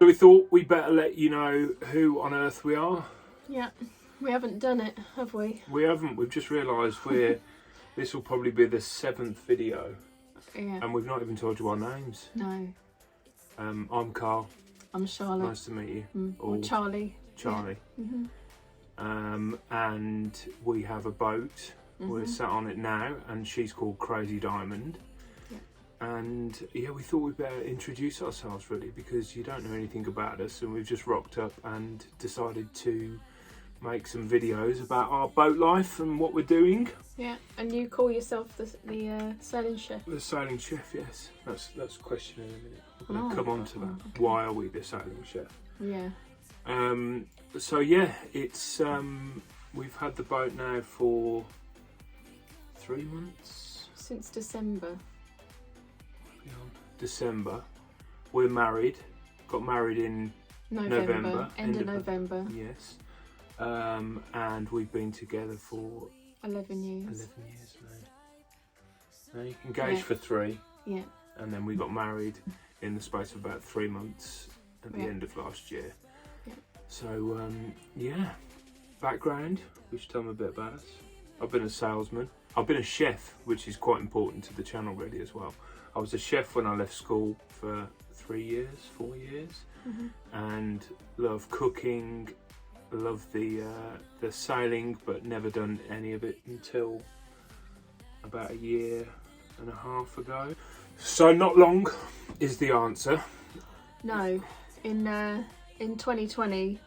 So we thought we better let you know who on earth we are. Yeah, we haven't done it, have we? We haven't. We've just realised this will probably be the 7th video. Yeah. And we've not even told you our names. No. I'm Carl. I'm Charlotte. Nice to meet you. Or Charlie. Charlie. Yeah. And we have a boat. We're sat on it now, and she's called Crazy Diamond. Yeah. And yeah, we thought we'd better introduce ourselves really, because you don't know anything about us, and we've just rocked up and decided to make some videos about our boat life and what we're doing. Yeah, and you call yourself the sailing chef. The sailing chef, yes. That's a question in a minute. We're going to come on to that. Okay. Why are we the sailing chef? Yeah. So yeah, it's we've had the boat now for 3 months. Since December. December. We're married. Got married in November. End of November. Yes. And we've been together for 11 years. 11 years now. Engaged for 3. Yeah. And then we got married in the space of about 3 months at the end of last year. Yeah. So, background, we should tell them a bit about us. I've been a salesman. I've been a chef, which is quite important to the channel really as well. I was a chef when I left school for 4 years, and love cooking, love the sailing, but never done any of it until about 1.5 years ago. So not long is the answer. No, in 2020,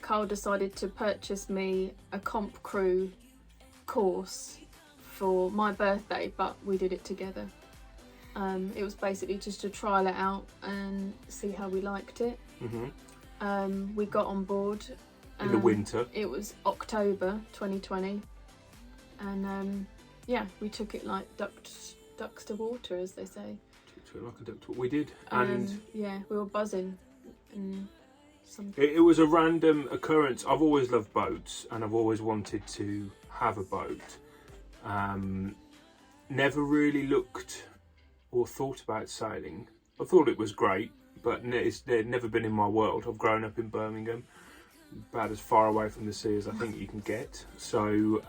Carl decided to purchase me a comp crew course for my birthday, but we did it together. It was basically just to trial it out and see how we liked it. We got on board in the winter. It was October 2020, and we took it like ducks to water, as they say. Took it like a duck to water. We did, and yeah, we were buzzing. It was a random occurrence. I've always loved boats, and I've always wanted to have a boat. Never really looked or thought about sailing. I thought it was great, but it's never been in my world. I've grown up in Birmingham, about as far away from the sea as I think you can get. So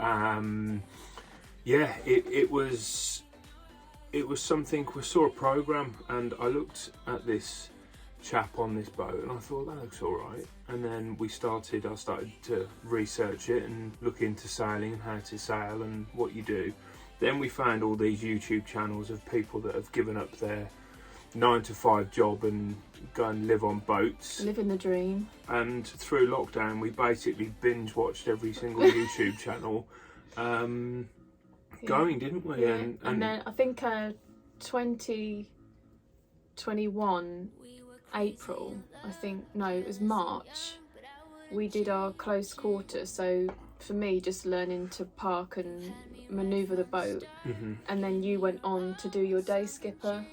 it was something. We saw a programme, and I looked at this chap on this boat, and I thought that looks all right. And then I started to research it and look into sailing and how to sail and what you do. Then we found all these YouTube channels of people that have given up their 9-to-5 job and go and live on boats. Living the dream. And through lockdown, we basically binge watched every single YouTube channel going, didn't we? Yeah. And then I think 2021 April, it was March, we did our close quarter. So for me, just learning to park and manoeuvre the boat, and then you went on to do your day skipper.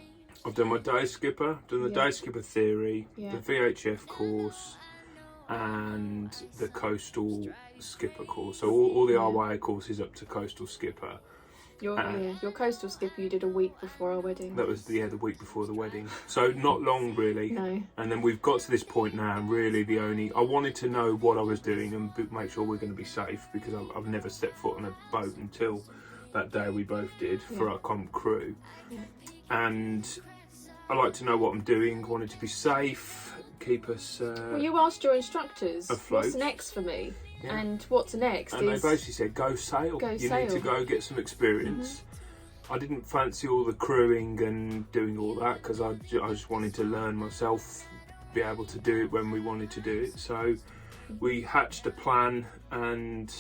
I've done my day skipper, day skipper theory, the VHF course, and the coastal skipper course. So all the RYA courses up to coastal skipper. Your coastal skipper you did a week before our wedding. That was the week before the wedding. So not long really. No. And then we've got to this point now, and really I wanted to know what I was doing and make sure we're going to be safe, because I've never stepped foot on a boat until that day we both did for our comp crew. Yeah. And I like to know what I'm doing, wanted to be safe, keep us well, you asked your instructors, afloat. What's next for me? Yeah. And what's next and they basically said, go sail. You need to go get some experience. I didn't fancy all the crewing and doing all that, because I just wanted to learn myself, be able to do it when we wanted to do it. So we hatched a plan and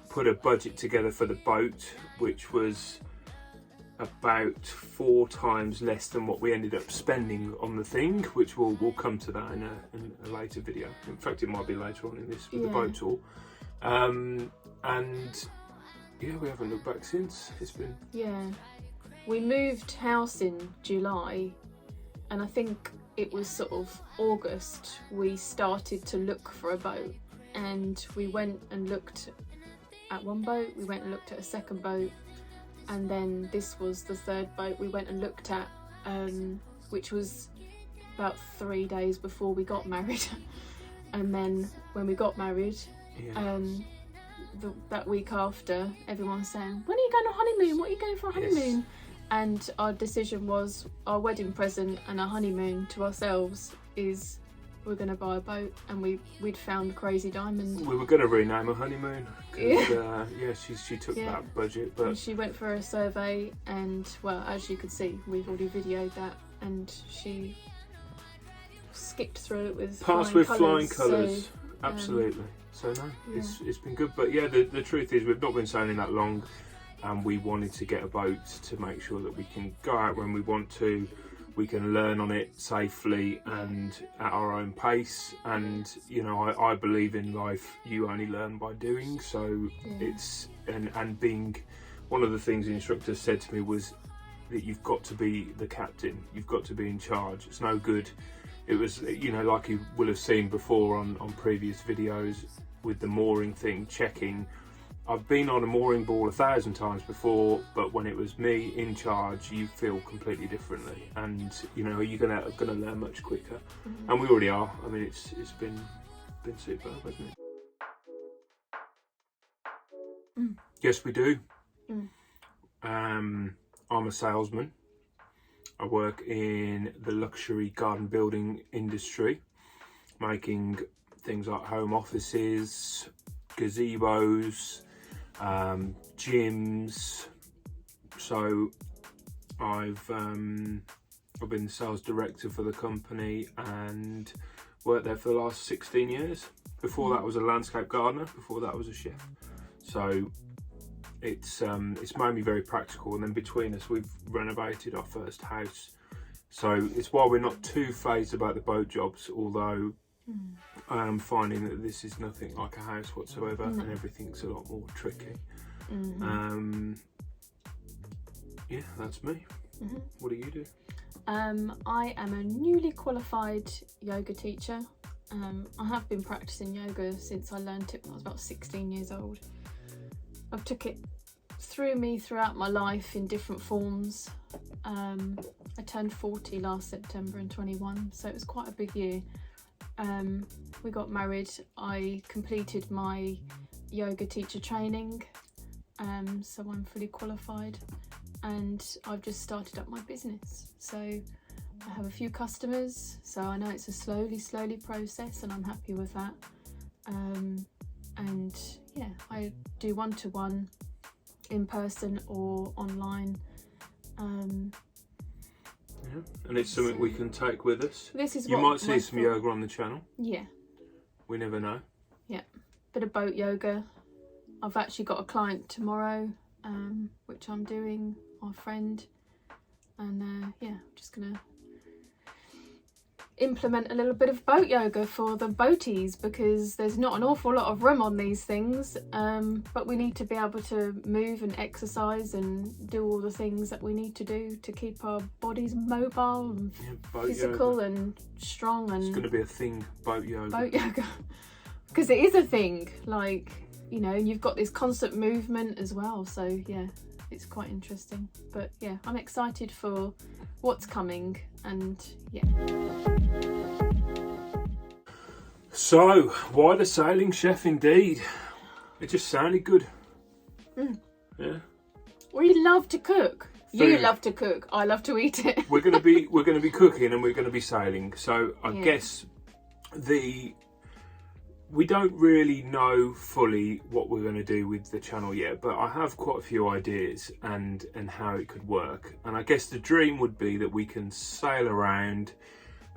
put a budget together for the boat, which was about 4 times less than what we ended up spending on the thing, which we'll come to that in a later video. In fact, it might be later on in this with the boat tour. And we haven't looked back since. It's been we moved house in July, and I think it was sort of August we started to look for a boat, and we went and looked at one boat, we went and looked at a second boat, and then this was the third boat we went and looked at, which was about 3 days before we got married. And then when we got married, Yeah. that week after, everyone's saying, when are you going on honeymoon? What are you going for a honeymoon? Yes. And our decision was, our wedding present and our honeymoon to ourselves is we're going to buy a boat. And we'd found Crazy Diamond. We were going to rename her honeymoon. Yeah. She took Yeah. that budget, And but she went for a survey, and well, as you could see, we've already videoed that, and she skipped through it with passed with flying so, colours. Absolutely. So no, yeah. it's been good. But yeah, the truth is we've not been sailing that long, and we wanted to get a boat to make sure that we can go out when we want to. We can learn on it safely and at our own pace. And you know, I believe in life you only learn by doing. So Yeah. it's and being one of the things the instructor said to me was that you've got to be the captain. You've got to be in charge. It's no good. It was, you know, like you will have seen before on previous videos with the mooring thing, checking. I've been on a mooring ball 1,000 times before, but when it was me in charge, you feel completely differently, and you know you're gonna learn much quicker. Mm-hmm. And we already are. I mean, it's been superb, hasn't it? Mm. Yes, we do. Mm. I'm a salesman. I work in the luxury garden building industry, making things like home offices, gazebos, gyms. So I've been the sales director for the company and worked there for the last 16 years. Before that, I was a landscape gardener. Before that, I was a chef. So it's made me very practical. And then between us, we've renovated our first house. So it's why we're not too phased about the boat jobs, although I am finding that this is nothing like a house whatsoever, and everything's a lot more tricky. Mm-hmm. Yeah, that's me. Mm-hmm. What do you do? I am a newly qualified yoga teacher. I have been practicing yoga since I learned it when I was about 16 years old. I've took it throughout my life in different forms. I turned 40 last September in 21, so it was quite a big year. We got married. I completed my yoga teacher training, so I'm fully qualified, and I've just started up my business. So I have a few customers, so I know it's a slowly process, and I'm happy with that. And yeah, I do one-to-one, in person or online. Yeah, and it's something we can take with us. This is you what might see some yoga on the channel. Yeah. We never know. Yeah, bit of boat yoga. I've actually got a client tomorrow, which I'm doing, our friend, and yeah, I'm just gonna implement a little bit of boat yoga for the boaties, because there's not an awful lot of room on these things, but we need to be able to move and exercise and do all the things that we need to do to keep our bodies mobile and physical yoga. And strong. And it's going to be a thing, boat yoga, because it is a thing, like, you know, and you've got this constant movement as well, so yeah, it's quite interesting. But yeah, I'm excited for what's coming, and yeah. So, why the sailing chef indeed? It just sounded good. Yeah. We love to cook. Food. You love to cook. I love to eat it. we're gonna be cooking, and we're gonna be sailing. So I guess we don't really know fully what we're going to do with the channel yet, but I have quite a few ideas and how it could work. And I guess the dream would be that we can sail around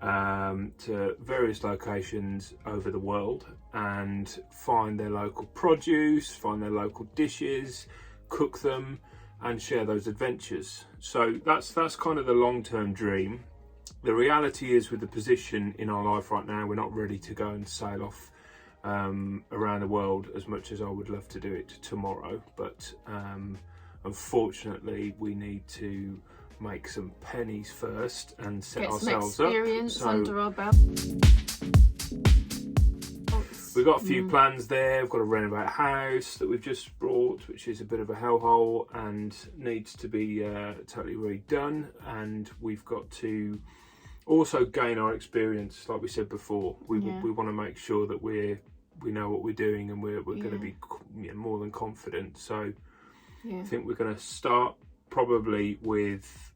to various locations over the world and find their local produce, find their local dishes, cook them, and share those adventures. So that's kind of the long-term dream. The reality is, with the position in our life right now, we're not ready to go and sail off around the world as much as I would love to do it tomorrow, but unfortunately we need to make some pennies first and set ourselves up. Get some experience under our belt. We've got a few plans there. We've got to renovate a house that we've just bought, which is a bit of a hellhole and needs to be totally redone, and we've got to also gain our experience. Like we said before, we Yeah. want to make sure that we know what we're doing, and we're going to Yeah. be more than confident. So Yeah. I think we're going to start probably with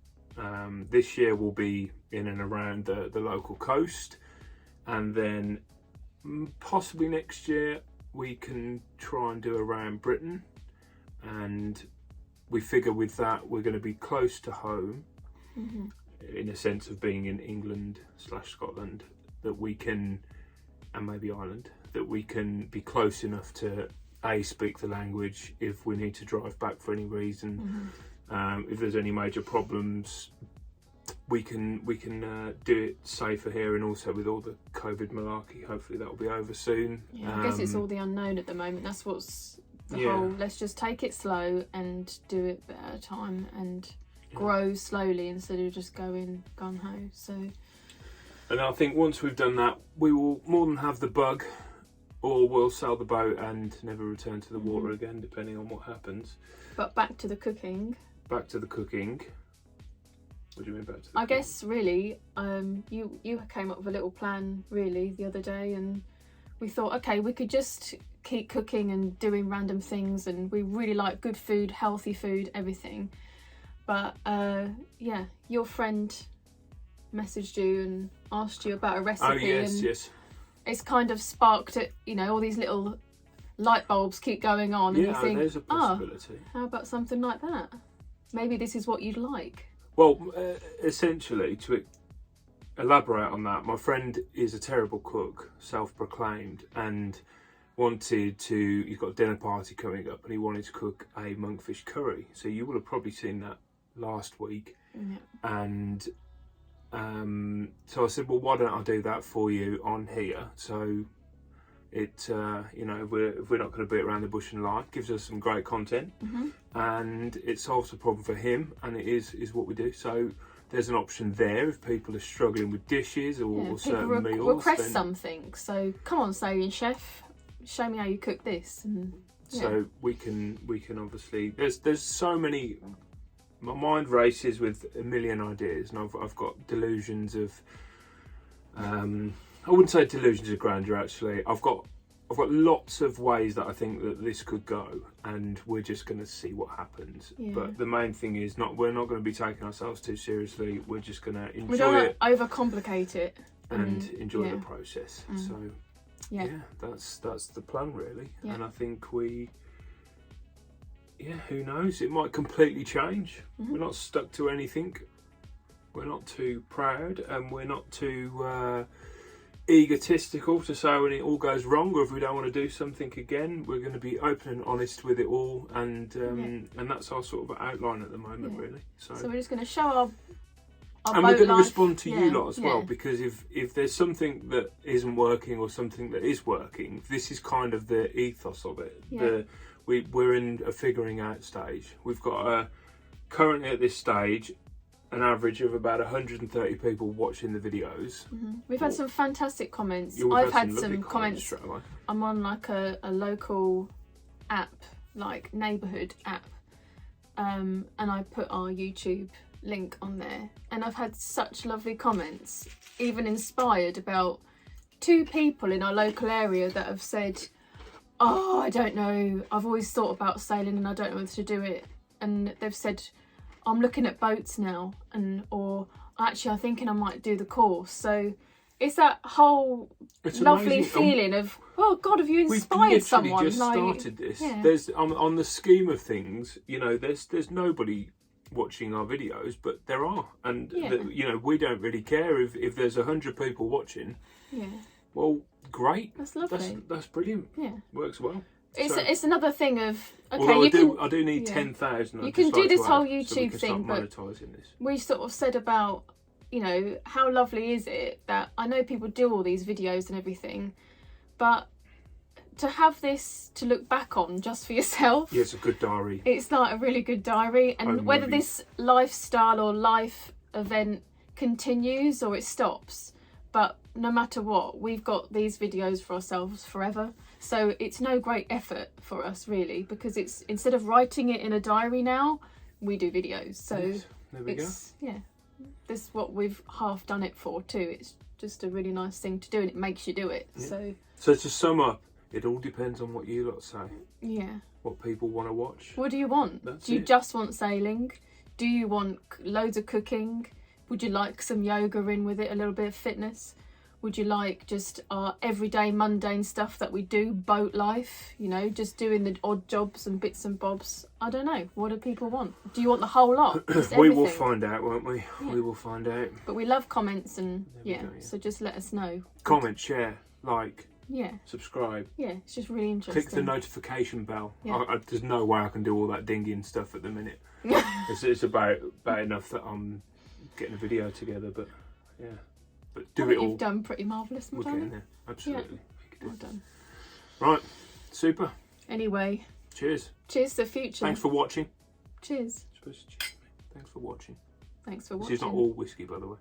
this year will be in and around the local coast, and then possibly next year we can try and do around Britain, and we figure with that we're going to be close to home, Mm-hmm. in a sense of being in England/Scotland, that we can, and maybe Ireland, that we can be close enough to speak the language if we need to drive back for any reason. Mm-hmm. If there's any major problems, we can do it safer here, and also with all the COVID malarkey, hopefully that will be over soon. Yeah, I guess it's all the unknown at the moment. That's what's the Yeah. whole. Let's just take it slow and do it at a time and grow slowly instead of just going gung ho. So, and I think once we've done that, we will more than have the bug, or we'll sail the boat and never return to the water again, depending on what happens. but back to the cooking. Back to the cooking. What do you mean back to the I cooking? guess really, you came up with a little plan really the other day, and we thought, okay, we could just keep cooking and doing random things, and we really like good food, healthy food, everything. But yeah, your friend messaged you and asked you about a recipe, Oh yes, and yes. it's kind of sparked it. You know, all these little light bulbs keep going on, and you Yeah, think, there's a possibility. how about something like that? Maybe this is what you'd like. Well, essentially, to elaborate on that, my friend is a terrible cook, self-proclaimed, and he's got a dinner party coming up, and he wanted to cook a monkfish curry. So you will have probably seen that last week. Yeah. And so I said, well, why don't I do that for you on here? So it, you know, if we're not going to beat around the bush and lie, gives us some great content, and it solves the problem for him, and it is what we do. So there's an option there if people are struggling with dishes or certain meals. Request something. So come on, Syrian chef, show me how you cook this. And so we can obviously, there's so many. My mind races with a million ideas, and I've got delusions of. I wouldn't say delusions of grandeur. Actually, I've got lots of ways that I think that this could go, and we're just going to see what happens. Yeah. But the main thing is we're not going to be taking ourselves too seriously. We're just going to we don't enjoy want it to overcomplicate it and enjoy the process. So yeah, that's the plan really, Yeah. and I think who knows? It might completely change. We're not stuck to anything. We're not too proud, and we're not too egotistical to say when it all goes wrong, or if we don't want to do something again. We're going to be open and honest with it all, and that's our sort of outline at the moment, really. So we're just going to show our and we're going to life. respond to you lot as well, Yeah. because if there's something that isn't working or something that is working, this is kind of the ethos of it. Yeah. We're in a figuring out stage. We've got currently at this stage an average of about 130 people watching the videos. We've had some fantastic comments. Yeah, we've I've had lovely some comments. straight away. I'm on like a local app, like neighbourhood app, and I put our YouTube link on there, and I've had such lovely comments, even inspired about 2 people in our local area that have said, oh, I don't know, I've always thought about sailing and I don't know whether to do it, and they've said, I'm looking at boats now, or actually I'm thinking I might do the course. So it's that whole lovely amazing. feeling of, well, God, have you We've inspired literally someone? just started this. Yeah. There's on the scheme of things, you know, there's nobody watching our videos, but there are, and you know, we don't really care if there's 100 people watching. Yeah. Well, great. That's lovely. That's brilliant. Yeah. Works well. It's another thing of, okay, although I do need 10,000. You can do this whole YouTube so we can thing, start but monetising this. we sort of said about, you know, how lovely is it that I know people do all these videos and everything, but to have this to look back on just for yourself. Yeah, it's a good diary. It's like a really good diary, and whether this lifestyle or life event continues or it stops, but no matter what, we've got these videos for ourselves forever. So it's no great effort for us really, because it's, instead of writing it in a diary now, we do videos. So Yes, there we go. Yeah. this is what we've half done it for too. It's just a really nice thing to do, and it makes you do it. Yeah. So to sum up, it all depends on what you lot say. Yeah. What people want to watch. What do you want? That's Do you it. just want sailing? Do you want loads of cooking? Would you like some yoga in with it, a little bit of fitness? Would you like just our everyday mundane stuff that we do, boat life, you know, just doing the odd jobs and bits and bobs? I don't know. What do people want? Do you want the whole lot? Just We will everything? find out, won't we? Yeah. We will find out. But we love comments and There we go, yeah. so just let us know. Comment, share, like, Yeah, subscribe. yeah, it's just really interesting. Click the notification bell. Yeah. There's no way I can do all that dinging stuff at the minute. It's about enough that I'm getting a video together, but yeah. But do it all. You've done pretty marvellous, We're Madonna. getting there. Absolutely. Well done. Right. Super. Anyway, Cheers. cheers to the future. Thanks for watching. Cheers. Supposed to cheers, mate. Thanks for watching. Thanks for watching. This is not all whiskey, by the way.